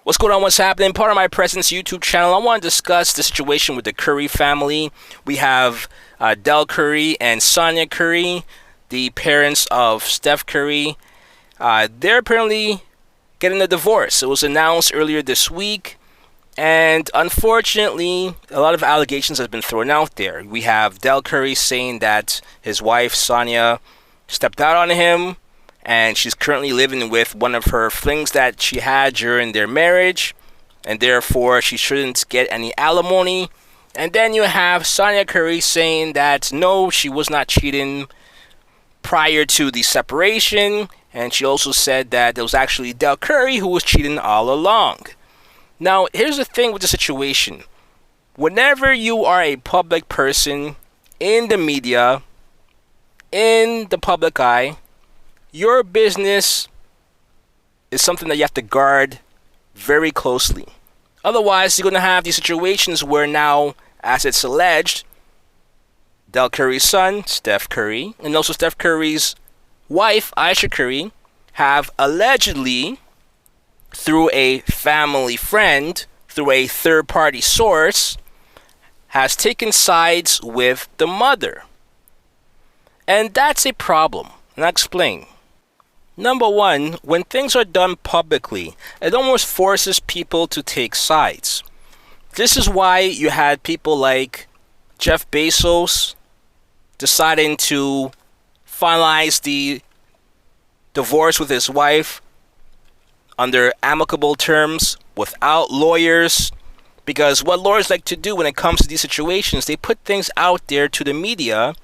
What's going on? What's happening? Part of my presence YouTube channel. I want to discuss the situation with the Curry family. We have Del Curry and Sonya Curry, the parents of Steph Curry. They're apparently getting a divorce. It was announced earlier this week, and unfortunately, a lot of allegations have been thrown out there. We have Del Curry saying that his wife Sonya stepped out on him, and she's currently living with one of her flings that she had during their marriage, and therefore she shouldn't get any alimony. And then you have Sonya Curry saying that no, she was not cheating prior to the separation, and she also said that it was actually Del Curry who was cheating all along. Now, here's the thing with the situation. Whenever you are a public person in the media, in the public eye, your business is something that you have to guard very closely. Otherwise, you're going to have these situations where now, as it's alleged, Del Curry's son, Steph Curry, and also Steph Curry's wife, Ayesha Curry, have allegedly, through a family friend, through a third-party source, has taken sides with the mother. And that's a problem. And I'll explain. Number one, when things are done publicly, it almost forces people to take sides. This is why you had people like Jeff Bezos deciding to finalize the divorce with his wife under amicable terms without lawyers, because what lawyers like to do when it comes to these situations, they put things out there to the media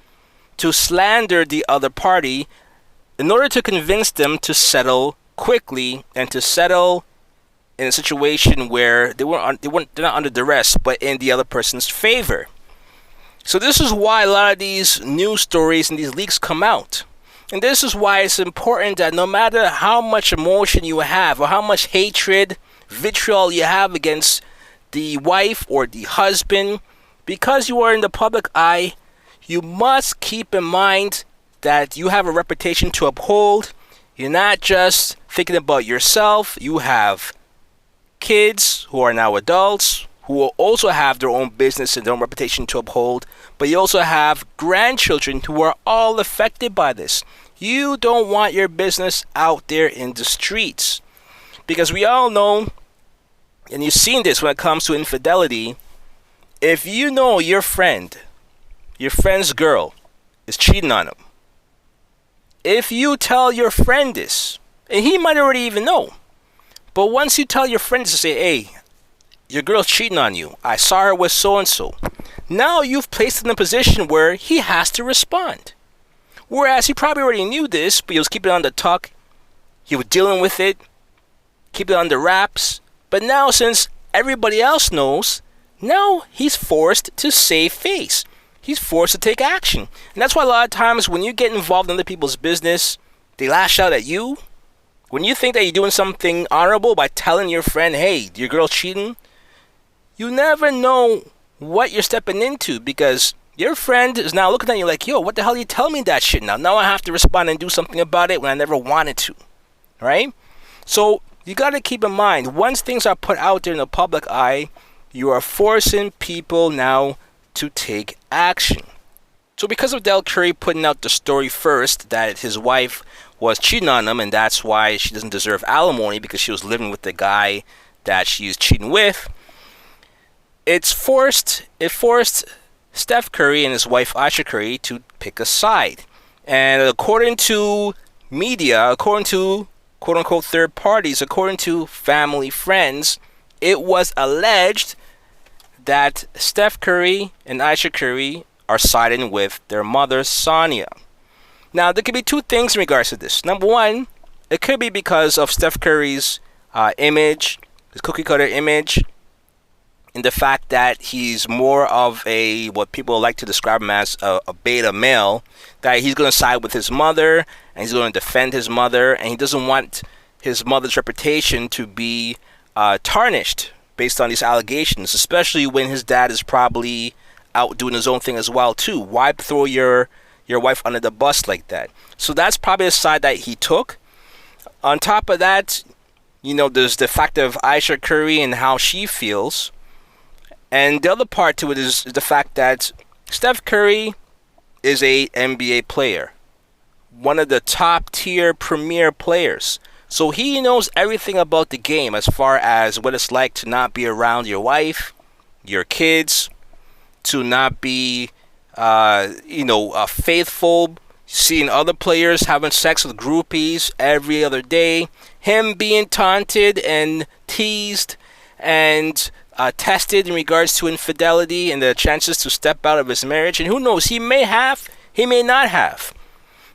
to slander the other party in order to convince them to settle quickly and to settle in a situation where they're not under duress, but in the other person's favor. So this is why a lot of these news stories and these leaks come out. And this is why it's important that no matter how much emotion you have or how much hatred, vitriol you have against the wife or the husband, because you are in the public eye, you must keep in mind that you have a reputation to uphold. You're not just thinking about yourself. You have kids who are now adults who will also have their own business and their own reputation to uphold. But you also have grandchildren who are all affected by this. You don't want your business out there in the streets. Because we all know, and you've seen this when it comes to infidelity, if you know your friend's girl is cheating on him, if you tell your friend this, and he might already even know, but once you tell your friend to say, hey, your girl's cheating on you, I saw her with so-and-so, now you've placed him in a position where he has to respond. Whereas he probably already knew this, but he was keeping it on the tuck, he was dealing with it, keeping it under wraps, but now since everybody else knows, now he's forced to save face. He's forced to take action. And that's why a lot of times when you get involved in other people's business, they lash out at you. When you think that you're doing something honorable by telling your friend, hey, your girl's cheating, you never know what you're stepping into, because your friend is now looking at you like, yo, what the hell are you telling me that shit now? Now I have to respond and do something about it when I never wanted to. Right? So you got to keep in mind, once things are put out there in the public eye, you are forcing people now to take action. So because of Del Curry putting out the story first that his wife was cheating on him and that's why she doesn't deserve alimony because she was living with the guy that she was cheating with, it forced Steph Curry and his wife Ayesha Curry to pick a side. And according to media, according to quote-unquote third parties, according to family friends, it was alleged that Steph Curry and Ayesha Curry are siding with their mother, Sonya. Now, there could be two things in regards to this. Number one, it could be because of Steph Curry's image, his cookie-cutter image, and the fact that he's more of a, what people like to describe him as, a beta male, that he's going to side with his mother, and he's going to defend his mother, and he doesn't want his mother's reputation to be tarnished based on these allegations, especially when his dad is probably out doing his own thing as well too. Why throw your wife under the bus like that? So that's probably a side that he took. On top of that, There's the fact of Ayesha Curry and how she feels. And the other part to it is the fact that Steph Curry is a NBA player. One of the top tier premier players. So he knows everything about the game as far as what it's like to not be around your wife, your kids, to not be, faithful, seeing other players having sex with groupies every other day, him being taunted and teased and tested in regards to infidelity and the chances to step out of his marriage. And who knows, he may have, he may not have.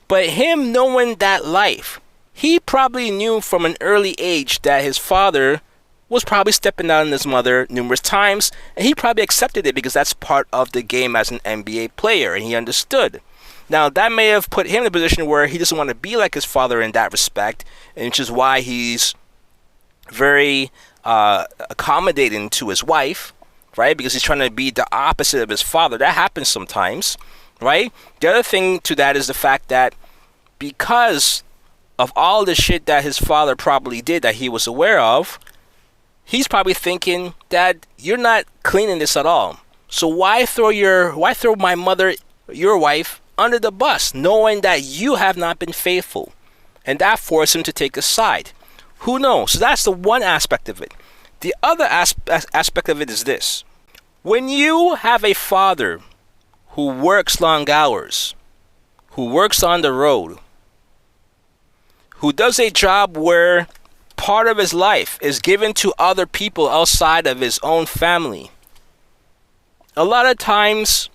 But him knowing that life, he probably knew from an early age that his father was probably stepping out on his mother numerous times, and he probably accepted it because that's part of the game as an NBA player, and he understood. Now, that may have put him in a position where he doesn't want to be like his father in that respect, and which is why he's very accommodating to his wife, right? Because he's trying to be the opposite of his father. That happens sometimes, right? The other thing to that is the fact that because of all the shit that his father probably did that he was aware of, he's probably thinking, Dad, you're not cleaning this at all. So why throw my mother, your wife, under the bus, knowing that you have not been faithful? And that forced him to take a side. Who knows? So that's the one aspect of it. The other aspect of it is this. When you have a father who works long hours, who works on the road, who does a job where part of his life is given to other people outside of his own family, a lot of times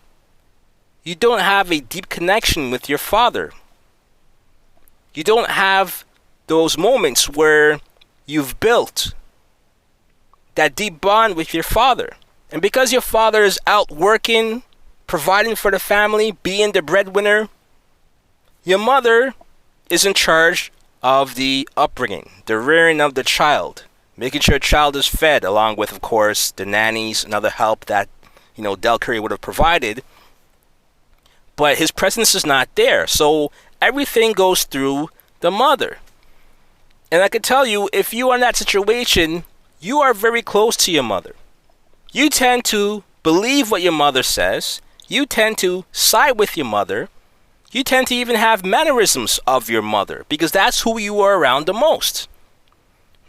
you don't have a deep connection with your father. You don't have those moments where you've built that deep bond with your father. And because your father is out working, providing for the family, being the breadwinner, your mother is in charge of the upbringing, the rearing of the child, making sure the child is fed, along with, of course, the nannies and other help that, Del Curry would have provided. But his presence is not there. So everything goes through the mother. And I can tell you, if you are in that situation, you are very close to your mother. You tend to believe what your mother says. You tend to side with your mother. You tend to even have mannerisms of your mother because that's who you are around the most,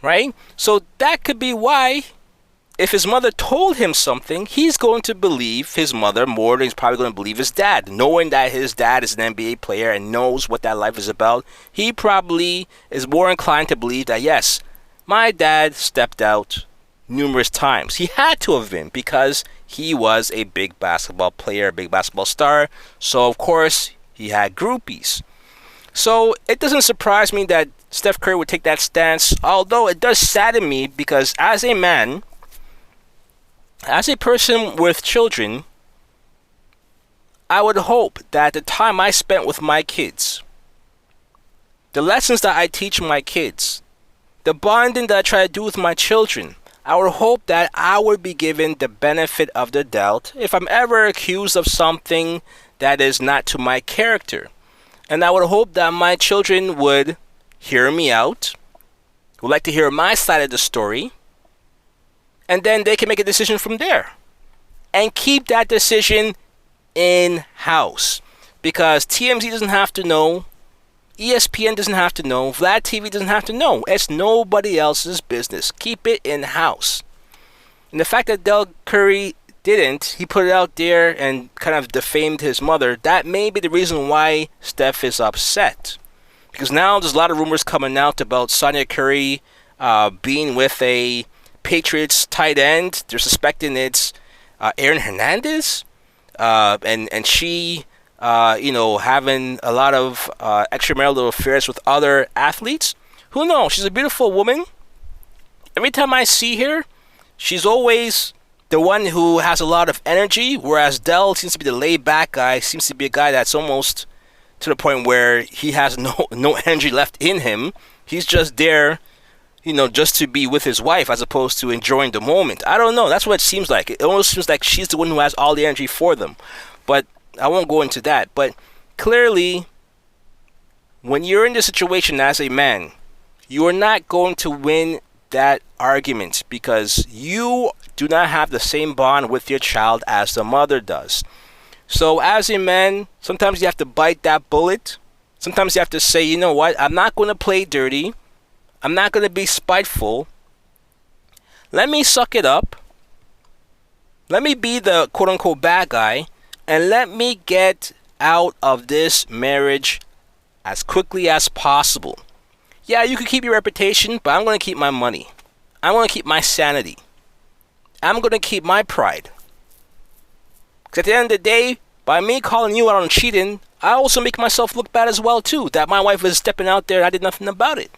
right? So that could be why if his mother told him something, he's going to believe his mother more than he's probably going to believe his dad. Knowing that his dad is an NBA player and knows what that life is about, he probably is more inclined to believe that, yes, my dad stepped out numerous times. He had to have been because he was a big basketball player, a big basketball star. So, of course, he had groupies. So it doesn't surprise me that Steph Curry would take that stance, although it does sadden me because as a man, as a person with children, I would hope that the time I spent with my kids, the lessons that I teach my kids, the bonding that I try to do with my children, I would hope that I would be given the benefit of the doubt if I'm ever accused of something that is not to my character. And I would hope that my children would hear me out, would like to hear my side of the story, and then they can make a decision from there. And keep that decision in-house. Because TMZ doesn't have to know, ESPN doesn't have to know, Vlad TV doesn't have to know. It's nobody else's business. Keep it in-house. And the fact that Del Curry didn't, he put it out there and kind of defamed his mother, that may be the reason why Steph is upset. Because now there's a lot of rumors coming out about Sonya Curry being with a Patriots tight end. They're suspecting it's Aaron Hernandez, and she, having a lot of extramarital affairs with other athletes. Who knows? She's a beautiful woman. Every time I see her, she's always the one who has a lot of energy, whereas Del seems to be the laid-back guy, seems to be a guy that's almost to the point where he has no energy left in him. He's just there, just to be with his wife as opposed to enjoying the moment. I don't know. That's what it seems like. It almost seems like she's the one who has all the energy for them. But I won't go into that. But clearly, when you're in this situation as a man, you are not going to win that argument because you do not have the same bond with your child as the mother does. So as a man, sometimes you have to bite that bullet. Sometimes you have to say, you know what, I'm not going to play dirty. I'm not going to be spiteful. Let me suck it up. Let me be the quote-unquote bad guy. And let me get out of this marriage as quickly as possible. Yeah, you can keep your reputation, but I'm going to keep my money. I'm going to keep my sanity. I'm going to keep my pride. Because at the end of the day, by me calling you out on cheating, I also make myself look bad as well too. That my wife was stepping out there and I did nothing about it.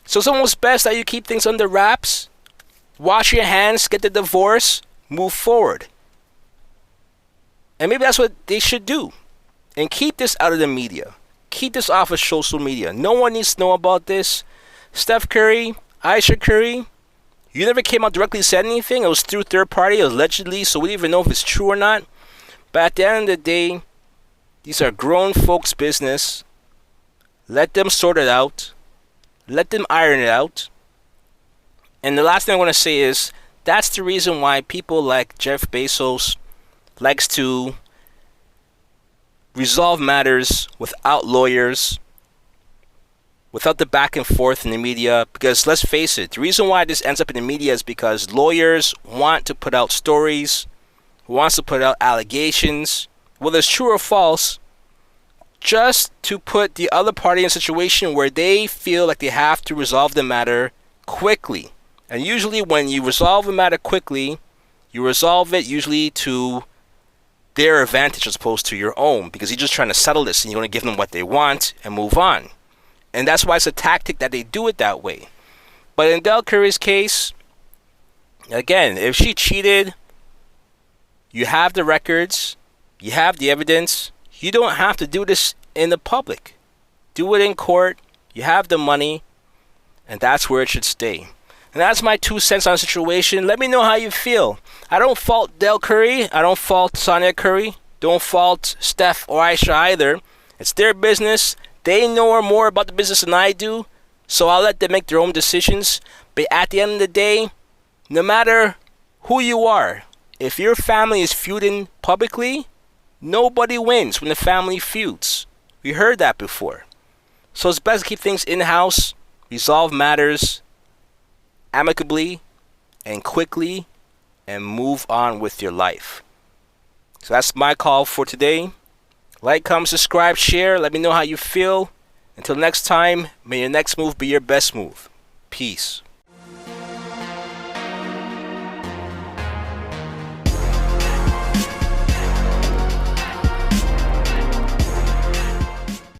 So it's almost best that you keep things under wraps. Wash your hands, get the divorce, move forward. And maybe that's what they should do. And keep this out of the media. Keep this off of social media. No one needs to know about this. Steph Curry, Ayesha Curry, you never came out directly and said anything. It was through third party, it was allegedly, so we don't even know if it's true or not. But at the end of the day, these are grown folks' business. Let them sort it out. Let them iron it out. And the last thing I want to say is, that's the reason why people like Jeff Bezos likes to resolve matters without lawyers, without the back and forth in the media. Because let's face it, the reason why this ends up in the media is because lawyers want to put out stories, wants to put out allegations, whether it's true or false, just to put the other party in a situation where they feel like they have to resolve the matter quickly. And usually when you resolve a matter quickly, you resolve it usually to their advantage as opposed to your own, because you're just trying to settle this and you want to give them what they want and move on. And that's why it's a tactic that they do it that way. But in Del Curry's case, again, if she cheated, you have the records, you have the evidence. You don't have to do this in the public. Do it in court. You have the money, and that's where it should stay. And that's my 2 cents on the situation. Let me know how you feel. I don't fault Del Curry. I don't fault Sonya Curry. Don't fault Steph or Ayesha either. It's their business. They know more about the business than I do, so I'll let them make their own decisions. But at the end of the day, no matter who you are, if your family is feuding publicly, nobody wins when the family feuds. We heard that before. So it's best to keep things in-house, resolve matters amicably and quickly, and move on with your life. So that's my call for today. Like, comment, subscribe, share. Let me know how you feel. Until next time, may your next move be your best move. Peace.